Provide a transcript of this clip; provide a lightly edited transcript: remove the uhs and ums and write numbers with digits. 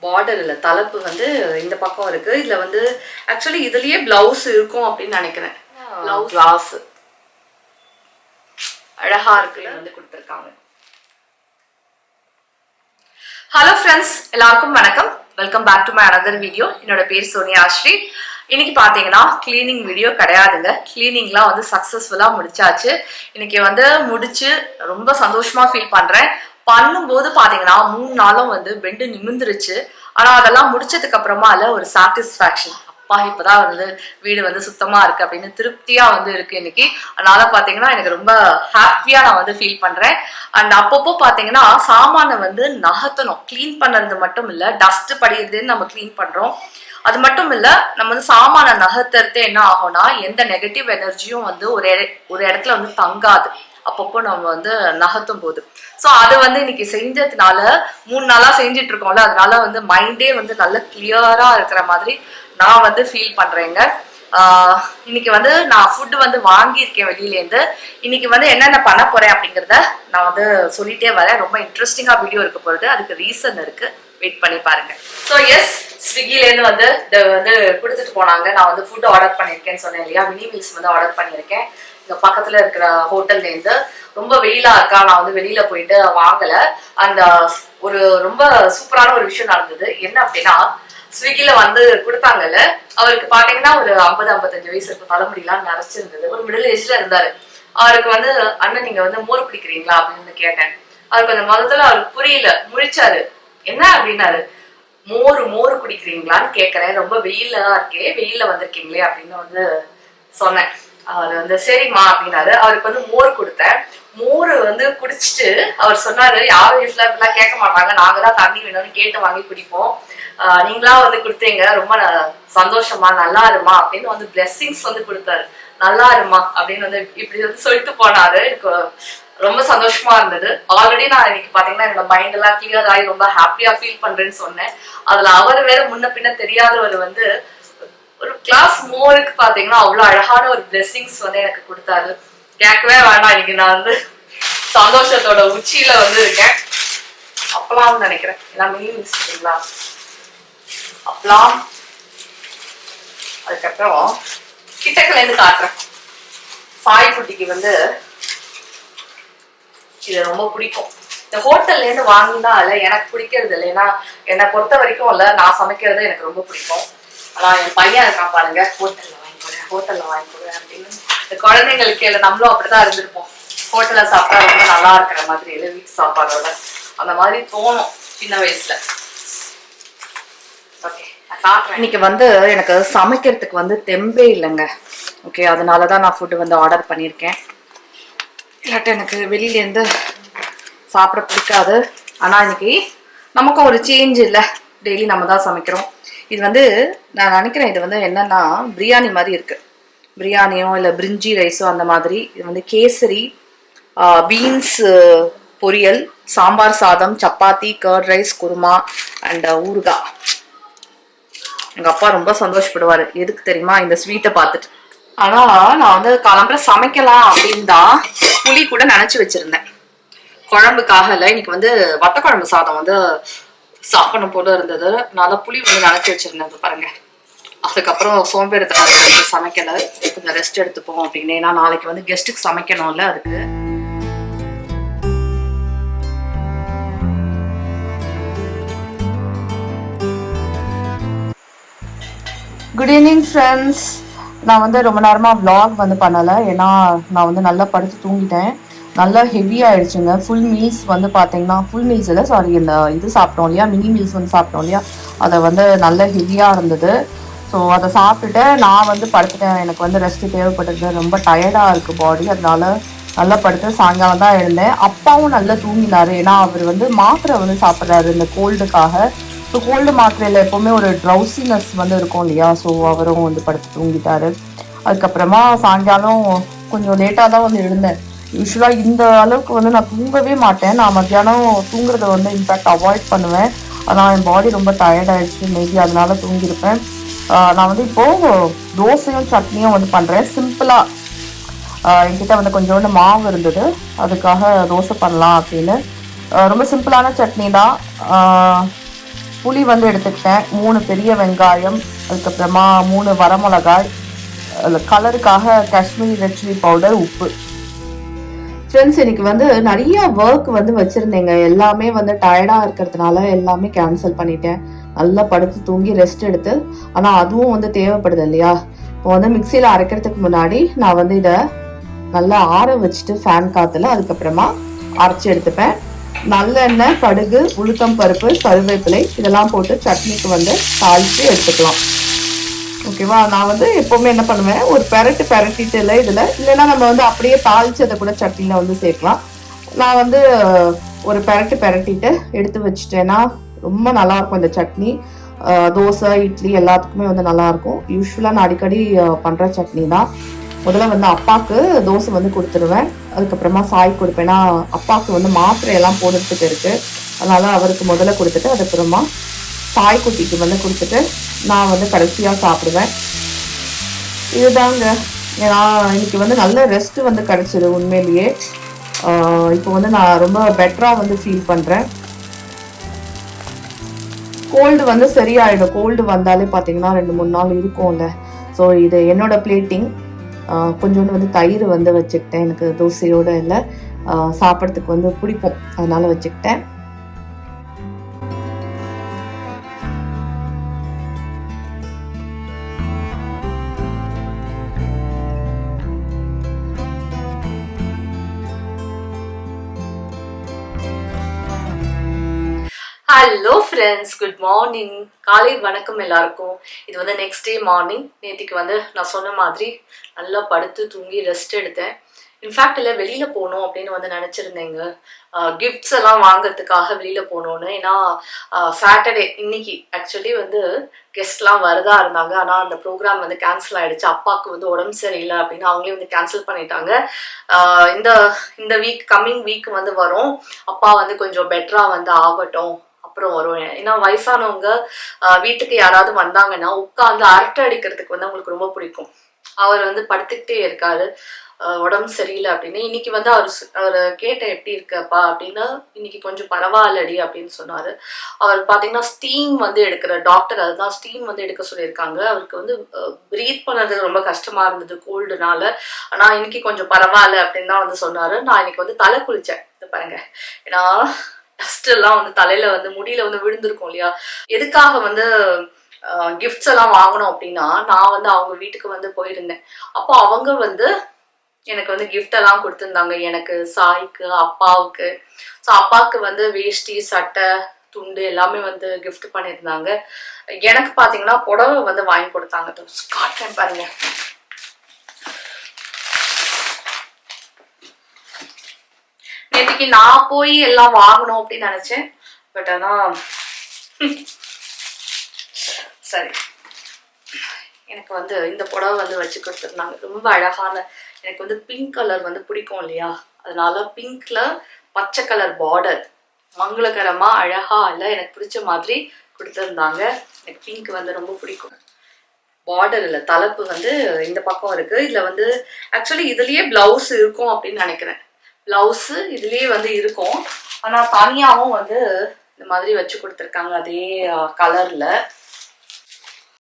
Border இல்லை, தலைப்பு வந்து இந்த பக்கம் இருக்கு. இதுல வந்து ஆக்சுவலி இதுலயே பிளவுஸ் இருக்கும் அப்படின்னு நினைக்கிறேன். பிளவுஸ் கிளாஸ் அழகா இருக்குல்ல வந்து கொடுத்துருக்காங்க. ஹலோ ஃப்ரெண்ட்ஸ், எல்லாருக்கும் வணக்கம். Welcome back to my another video. என்னோட பேர் சோனியா ஸ்ரீ. இன்னைக்கு பாத்தீங்கன்னா கிளீனிங் வீடியோ கிடையாதுங்க. கிளீனிங்லாம் வந்து சக்சஸ்ஃபுல்லா முடிச்சாச்சு. இன்னைக்கு வந்து முடிச்சு ரொம்ப சந்தோஷமா ஃபீல் பண்றேன். பண்ணும்போது பாத்தீங்கன்னா 3 நாளும் வந்து பெண்டு நிமிந்துருச்சு. ஆனா அதெல்லாம் முடிச்சதுக்கு அப்புறமா இல்ல ஒரு சாட்டிஸ்ஃபேக்ஷன், அப்பா இப்பதான் வந்து வீடு வந்து சுத்தமா இருக்கு அப்படின்னு திருப்தியா வந்து இருக்கு இன்னைக்கு. அதனால பாத்தீங்கன்னா எனக்கு ரொம்ப ஹாப்பியா நான் வந்து ஃபீல் பண்றேன். அண்ட் அப்பப்போ பாத்தீங்கன்னா சாமானை வந்து நகர்த்தணும். கிளீன் பண்ணறது மட்டும் இல்ல, டஸ்ட் படியுதுன்னு நம்ம கிளீன் பண்றோம். அது மட்டும் இல்ல, நம்ம வந்து சாமான நகர்த்துறது என்ன ஆகும்னா எந்த நெகட்டிவ் எனர்ஜியும் வந்து ஒரு இடத்துல வந்து தங்காது அப்பப்போ நம்ம வந்து நகர்த்தும் போது. ஸோ அது வந்து இன்னைக்கு செஞ்சதுனால 3 நாளா செஞ்சுட்டு இருக்கோம்ல, அதனால வந்து மைண்டே வந்து நல்ல கிளியரா இருக்கிற மாதிரி நான் வந்து ஃபீல் பண்றேங்க. இன்னைக்கு வந்து நான் ஃபுட்டு வந்து வாங்கியிருக்கேன் வெளியிலேருந்து. இன்னைக்கு வந்து என்னென்ன பண்ண போறேன் அப்படிங்கிறத நான் வந்து சொல்லிட்டே வரேன். ரொம்ப இன்ட்ரெஸ்டிங்கா வீடியோ இருக்க போறது, அதுக்கு ரீசன் இருக்கு, வெயிட் பண்ணி பாருங்க. ஸோ எஸ், ஸ்விக்கிலேருந்து வந்து கொடுத்துட்டு போனாங்க. நான் வந்து ஃபுட் ஆர்டர் பண்ணியிருக்கேன்னு சொன்னேன் இல்லையா, மினி மீல்ஸ் வந்து ஆர்டர் பண்ணியிருக்கேன். இங்க பக்கத்துல இருக்கிற ஹோட்டல்லேருந்து. ரொம்ப வெயிலா இருக்கா, நான் வந்து வெளியில போயிட்டு வாங்கல. அந்த ஒரு ரொம்ப சூப்பரான ஒரு விஷயம் நடந்தது. என்ன அப்படின்னா, ஸ்விக்கில வந்து கொடுத்தாங்கல்ல, அவருக்கு பாத்தீங்கன்னா ஒரு 50-55 வயசு இருக்கும், தலைமுடியெல்லாம் நரைச்சிருந்தது. ஒரு மிடில் ஏஜ்ல இருந்தாரு. அவருக்கு வந்து அண்ணன் நீங்க வந்து மோர் குடிக்கிறீங்களா அப்படின்னு கேட்டேன். அவருக்கு அந்த முதல்ல அவருக்கு புரியல, முழிச்சாரு. என்ன அப்படின்னாரு, மோர் குடிக்கிறீங்களான்னு கேட்கறேன், ரொம்ப வெயிலா இருக்கே, வெயில வந்திருக்கீங்களே அப்படின்னு வந்து சொன்னேன். அவர் வந்து சரிம்மா அப்படின்னாரு. அவருக்கு வந்து மோர் கொடுத்தேன். மோர் வந்து குடிச்சிட்டு அவர் சொன்னாரு, யாரும் வீட்டுல இப்பெல்லாம் கேட்க மாட்டாங்க, நாங்க தான் தண்ணி வேணும்னு கேட்டு வாங்கி குடிப்போம், நீங்களா வந்து கொடுத்தீங்க, ரொம்ப சந்தோஷமா, நல்லா இருமா அப்படின்னு வந்து பிளெஸிங்ஸ் வந்து கொடுத்தாரு. நல்லா இருமா அப்படின்னு வந்து இப்படி வந்து சொல்லிட்டு போனாரு. எனக்கு ரொம்ப சந்தோஷமா இருந்தது. ஆல்ரெடி நான் இன்னைக்கு பாத்தீங்கன்னா என்னோட மைண்ட் எல்லாம் கிளியர் ஆகி ரொம்ப ஹாப்பியா ஃபீல் பண்றேன்னு சொன்னேன். அதுல அவர் வேற முன்ன பின்ன தெரியாதவர் வந்து ஒரு கிளாஸ் மோருக்கு பாத்தீங்கன்னா அவ்வளவு அழகான ஒரு பிளெஸிங்ஸ் வந்து எனக்கு கொடுத்தாரு. கேட்கவே வேண்டாம், இன்னைக்கு நான் வந்து சந்தோஷத்தோட உச்சியில வந்து இருக்கேன். அப்பலாம் நினைக்கிறேன் எல்லாம் மினி மிஸ் பண்ணீங்களா, அப்பலாம். அதுக்கப்புறம் கிட்டக்கல இருந்து காட்டுறேன். சாய் குட்டிக்கு வந்து இது ரொம்ப பிடிக்கும். இந்த ஹோட்டல்ல இருந்து வாங்கினால எனக்கு பிடிக்கிறது இல்லை. ஏன்னா என்னை பொறுத்த வரைக்கும் இல்ல, நான் சமைக்கிறது எனக்கு ரொம்ப பிடிக்கும். ஆனா என் பையன் இருக்கான் பாருங்க, ஹோட்டல்ல வாங்கிக்கொடு அப்படின்னு. இந்த குழந்தைங்களுக்கு இல்லை, நம்மளும் அப்படிதான் இருந்திருப்போம். ஹோட்டல்ல சாப்பிட்டா ரொம்ப நல்லா இருக்கிற மாதிரி இல்லை, வீட்டு சாப்பாடோட அந்த மாதிரி தோணும் சின்ன வயசுல. ஓகே, இன்னைக்கு வந்து எனக்கு சமைக்கிறதுக்கு வந்து தெம்பே இல்லைங்க. ஓகே, அதனாலதான் நான் ஃபுட்டு வந்து ஆர்டர் பண்ணியிருக்கேன். இல்லாட்ட எனக்கு வெளியிலேருந்து சாப்பிட பிடிக்காது. ஆனா இன்னைக்கு நமக்கும் ஒரு சேஞ்ச் இல்லை, டெய்லி நம்ம தான் சமைக்கிறோம். இது வந்து நான் நினைக்கிறேன் இது வந்து என்னன்னா பிரியாணி மாதிரி இருக்கு. பிரியாணியோ இல்லை பிரிஞ்சி ரைஸோ அந்த மாதிரி. இது வந்து கேசரி, பீன்ஸ் பொரியல், சாம்பார் சாதம், chapati, curd rice, kurma and ஊறுகாய். எங்க அப்பா ரொம்ப சந்தோஷப்படுவாரு. எதுக்கு தெரியுமா, இந்த ஸ்வீட்டை பார்த்துட்டு. ஆனா நான் வந்து காலம்புற சமைக்கலாம் அப்படின்னு தான் புளி கூட நினைச்சு வச்சிருந்தேன். குழம்புக்காக இல்லை, இன்னைக்கு வந்து வத்த குழம்பு சாதம் வந்து சாப்பிடணும் போல இருந்தது. நான் தான் புளி வந்து நினைச்சு வச்சிருந்தேன் பாருங்க. அதுக்கப்புறம் சோம்பேறித்தனம் சமைக்கல, கொஞ்சம் ரெஸ்ட் எடுத்துப்போம் அப்படின்னு. ஏன்னா நாளைக்கு வந்து கெஸ்ட்டுக்கு சமைக்கணும்ல, அதுக்கு. Good evening friends. நான் வந்து ரொம்ப நேரமா vlog வந்து பண்ணலை. ஏன்னா நான் வந்து நல்லா படுத்து தூங்கிட்டேன். நல்லா ஹெவி ஆயிடுச்சுங்க. ஃபுல் மீல்ஸ் வந்து பார்த்தீங்கன்னா, ஃபுல் மீல்ஸ் இல்லை சாரி, இந்த இது சாப்பிட்டோம் இல்லையா, மினி மீல்ஸ் வந்து சாப்பிட்டோம் இல்லையா, அதை வந்து நல்ல ஹெவியாக இருந்தது. ஸோ அதை சாப்பிட்டுட்டு நான் வந்து படுத்துட்டேன். எனக்கு வந்து ரெஸ்ட்டு தேவைப்பட்டது, ரொம்ப டயர்டாக இருக்குது பாடி. அதனால நல்லா படுத்து சாயங்காலம் தான் எழுந்தேன். அப்பாவும் நல்லா தூங்கினார். ஏன்னா அவர் வந்து மாத்திரை வந்து சாப்பிட்றாரு இந்த கோல்டுக்காக. ஸோ கோல்டு மாத்திரையில் எப்போவுமே ஒரு ட்ரௌசினஸ் வந்து இருக்கும் இல்லையா, ஸோ அவரும் வந்து படுத்து தூங்கிட்டாரு. அதுக்கப்புறமா சாயங்காலம் கொஞ்சம் லேட்டாக தான் வந்து எழுந்தேன். யூஸ்வலாக இந்த அளவுக்கு வந்து நான் தூங்கவே மாட்டேன். நான் மத்தியானம் தூங்குறத வந்து இன்ஃபேக்ட் அவாய்ட் பண்ணுவேன். ஆனால் என் பாடி ரொம்ப டயர்ட் ஆயிடுச்சு, மேபி அதனால தூங்கியிருப்பேன். நான் வந்து இப்போது தோசையும் சட்னியும் வந்து பண்ணுறேன் சிம்பிளாக. என்கிட்ட வந்து கொஞ்சோண்டு மாவு இருந்தது, அதுக்காக தோசை பண்ணலாம் அப்படின்னு. ரொம்ப சிம்பிளான சட்னி தான். புளி வந்து எடுத்துக்கிட்டேன், 3 பெரிய வெங்காயம், அதுக்கப்புறமா 3 வரமிளகாய், கலருக்காக காஷ்மீரி ரெட் சில்லி பவுடர், உப்பு. ஃப்ரெண்ட்ஸ், இன்னைக்கு வந்து நிறைய ஒர்க் வந்து வச்சிருந்தேங்க. எல்லாமே வந்து டயர்டா இருக்கிறதுனால எல்லாமே கேன்சல் பண்ணிட்டேன். நல்லா படுத்து தூங்கி ரெஸ்ட் எடுத்து, ஆனா அதுவும் வந்து தேவைப்படுது இல்லையா? இப்போ வந்து மிக்சியில அரைக்கிறதுக்கு முன்னாடி நான் வந்து இதை நல்லா ஆற வச்சுட்டு ஃபேன் காத்துல அதுக்கப்புறமா அரைச்சி எடுத்துப்பேன். நல்லெண்ணெய், கடுகு, உளுத்தம் பருப்பு, கருவேப்பிலை இதெல்லாம் போட்டு சட்னிக்கு வந்து தாளித்து எடுத்துக்கலாம். ஓகேவா? நான் வந்து எப்பவுமே என்ன பண்ணுவேன், ஒரு பெரட்டிட்டு இல்லை இதில் இல்லைன்னா நம்ம வந்து அப்படியே தாளிச்சதை கூட சட்னியில் வந்து சேர்க்கலாம். நான் வந்து ஒரு பெரட்டிட்டு எடுத்து வச்சுட்டேன்னா ரொம்ப நல்லாயிருக்கும் இந்த சட்னி. தோசை, இட்லி எல்லாத்துக்குமே வந்து நல்லாயிருக்கும். யூஸ்வலாக நான் அடிக்கடி பண்ணுற சட்னி தான். முதல்ல வந்து அப்பாவுக்கு தோசை வந்து கொடுத்துருவேன், அதுக்கப்புறமா சாய் கொடுப்பேன். ஏன்னா அப்பாவுக்கு வந்து மாத்திரையெல்லாம் போடுறதுக்கு இருக்குது, அதனால் அவருக்கு முதல்ல கொடுத்துட்டு அதுக்கப்புறமா சாய்க்குட்டிக்கு வந்து கொடுத்துட்டு நான் வந்து கடைசியாக சாப்பிடுவேன். இதுதாங்க. ஏன்னா இன்னைக்கு வந்து நல்ல ரெஸ்ட் வந்து கிடைச்சிது உண்மையிலேயே. இப்போ வந்து நான் ரொம்ப பெட்டராக வந்து ஃபீல் பண்ணுறேன். கோல்டு வந்து சரியாயிடும். கோல்டு வந்தாலே பார்த்தீங்கன்னா 2-3 நாள் இருக்கும்ல. ஸோ இது என்னோட பிளேட்டிங். கொஞ்சோண்டு வந்து தயிர் வந்து வச்சுக்கிட்டேன், எனக்கு தோசையோடு இல்லை, சாப்பிட்றதுக்கு வந்து பிடிக்கும் அதனால் வச்சுக்கிட்டேன். ஹலோ ஃப்ரெண்ட்ஸ், குட் மார்னிங், காலை வணக்கம் எல்லாருக்கும். இது வந்து நெக்ஸ்ட் டே மார்னிங். நேற்றுக்கு வந்து நான் சொன்ன மாதிரி நல்லா படுத்து தூங்கி ரெஸ்ட் எடுத்தேன். இன்ஃபேக்ட் இல்லை, வெளியில் போகணும் அப்படின்னு வந்து நினச்சிருந்தேங்க. கிஃப்ட்ஸ் எல்லாம் வாங்கிறதுக்காக வெளியில் போகணுன்னு. ஏன்னா சாட்டர்டே இன்னைக்கு ஆக்சுவலி வந்து கெஸ்ட்லாம் வரதா இருந்தாங்க. ஆனால் அந்த ப்ரோக்ராம் வந்து கேன்சல் ஆகிடுச்சு. அப்பாவுக்கு வந்து உடம்பு சரியில்லை அப்படின்னு அவங்களே வந்து கேன்சல் பண்ணிட்டாங்க. இந்த வீக், கம்மிங் வீக் வந்து வரும். அப்பா வந்து கொஞ்சம் பெட்டராக வந்து ஆகட்டும், அப்புறம் வரும். ஏன்னா வயசானவங்க வீட்டுக்கு யாராவது வந்தாங்கன்னா உட்காந்து அரட்டை அடிக்கிறதுக்கு வந்து அவங்களுக்கு ரொம்ப பிடிக்கும். அவர் வந்து படுத்துக்கிட்டே இருக்காரு, உடம்பு சரியில்லை அப்படின்னு. இன்னைக்கு வந்து அவர் கேட்ட எப்படி இருக்கப்பா அப்படின்னா, இன்னைக்கு கொஞ்சம் பரவாயில்லடி அப்படின்னு சொன்னாரு. அவர் பார்த்தீங்கன்னா ஸ்டீம் வந்து எடுக்கிற டாக்டர், அதுதான் ஸ்டீம் வந்து எடுக்க சொல்லியிருக்காங்க. அவருக்கு வந்து ப்ரீத் பண்ணது ரொம்ப கஷ்டமா இருந்தது கோல்டுனால. ஆனால் இன்னைக்கு கொஞ்சம் பரவாயில்ல அப்படின்னு தான் வந்து சொன்னாரு. நான் இன்னைக்கு வந்து தலை குளிச்சேன். இது பாருங்க, ஏன்னா டஸ்ட் எல்லாம் வந்து தலையில வந்து முடியில வந்து விழுந்திருக்கும் இல்லையா? எதுக்காக வந்து கிஃப்ட்ஸ் எல்லாம் வாங்கணும் அப்படின்னா, நான் வந்து அவங்க வீட்டுக்கு வந்து போயிருந்தேன். அப்போ அவங்க வந்து எனக்கு வந்து கிஃப்ட் எல்லாம் கொடுத்துருந்தாங்க, எனக்கு, சாய்க்கு, அப்பாவுக்கு. ஸோ அப்பாவுக்கு வந்து வேஷ்டி, சட்டை, துண்டு எல்லாமே வந்து கிஃப்ட் பண்ணியிருந்தாங்க. எனக்கு பார்த்தீங்கன்னா புடவை வந்து வாங்கி கொடுத்தாங்க. காட்டுறேன் பாருங்க. நேற்றுக்கு நான் போய் எல்லாம் வாங்கணும் அப்படின்னு நினைச்சேன். பட் ஆனா சரி, எனக்கு வந்து இந்த புடவை வந்து வச்சு கொடுத்துருந்தாங்க. ரொம்ப அழகான, எனக்கு வந்து பிங்க் கலர் வந்து பிடிக்கும் இல்லையா? அதனால பிங்க்ல பச்சை கலர் பார்டர், மங்களகரமா அழகா இல்லை, எனக்கு பிடிச்ச மாதிரி கொடுத்துருந்தாங்க. எனக்கு பிங்க் வந்து ரொம்ப பிடிக்கும். பார்டர் இல்லை, தலைப்பு வந்து இந்த பக்கம் இருக்கு. இதுல வந்து ஆக்சுவலி இதுலயே பிளவுஸ் இருக்கும் அப்படின்னு நினைக்கிறேன். பிளவுஸ் இதுலயே வந்து இருக்கும், ஆனா தனியாவும் வந்து இந்த மாதிரி வச்சு கொடுத்துருக்காங்க அதே கலர்ல.